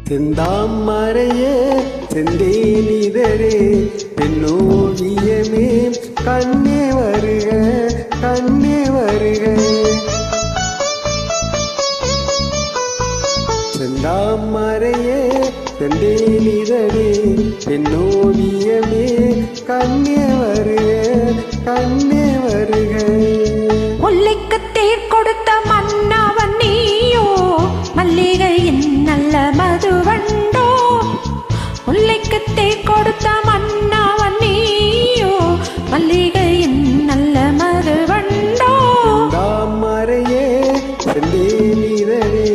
செந்தாமரையே செந்தேனிதழே பெண்ணோவியமே கண்ணே வருக கண்ணே வருக. செந்தாமரையே செந்தேனிதழே பெண்ணோவியமே கண்ணே வருக கண்ணே வருக. முல்லைக்கு தேர் கொடுத்த மன்னவன் நீயோ மல்லிகையின் நல்ல மதுவண்டோ. முல்லைக்கு தேர் கொடுத்த மன்னவன் நீயோ மல்லிகையின் நல்ல மதுவண்டோ. செந்தாமரையே செந்தேனிதழே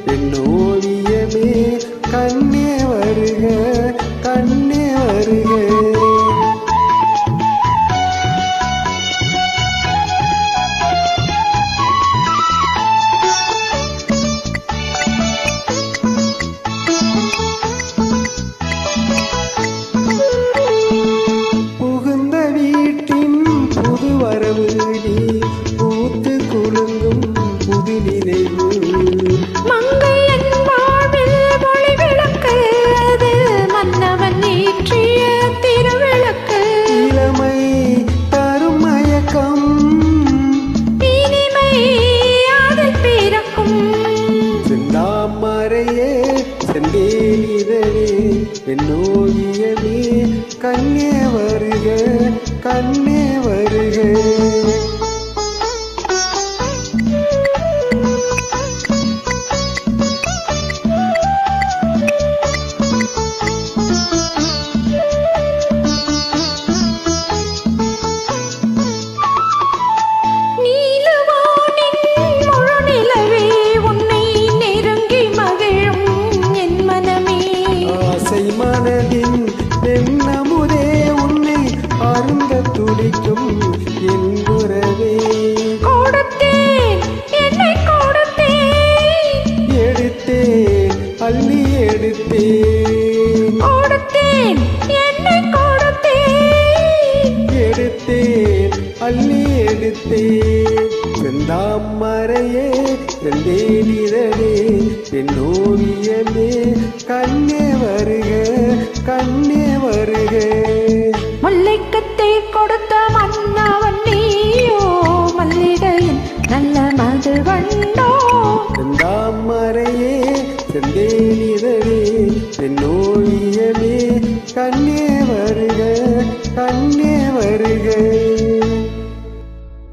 பெண்ணோவியமே கண்ணே வருக கண்ணே வருக. புகுந்த வீட்டின் புது வரவு நீ பூத்து குலுங்கும் புது நினைவு. மங்கையன் வாழ்வில் ஒளி விளக்கு அது மன்னவன் ஏற்றிய திருவிளக்கு. இளமை தரும் மயக்கம் இனிமை அதில் பிறக்கும். செந்தாமரையே செந்தேனிதழே பெண்ணோவியமே கண்ணே வருக கண்ணே வருக. நீலவானின் முழு நிலவே உன்னை நெருங்கி மகிழும் என் மனமே. ஆசை மனதின் தென்னமுதே உன்னை அருந்த துடிக்கும் என் உறவே. கொடுத்தேன் என்னை கொடுத்தேன் எடுத்தேன் அள்ளி எடுத்தேன் கொடுத்தேன் என்னை கொடுத்தேன். எடுத்தேன் அள்ளி எடுத்தேன். செந்தாமரையே செந்தேனிதழே பெண்ணோவியமே கண்ணே வருக கண்ணே வருக. முல்லைக்கு தேர் கொடுத்த மன்னவன் நீயோ மல்லிகையின் நல்ல மதுவண்டோ. செந்தாமரையே செந்தேனிதழே பெண்ணோவியமே கண்ணே வருக கண்ணே வருக.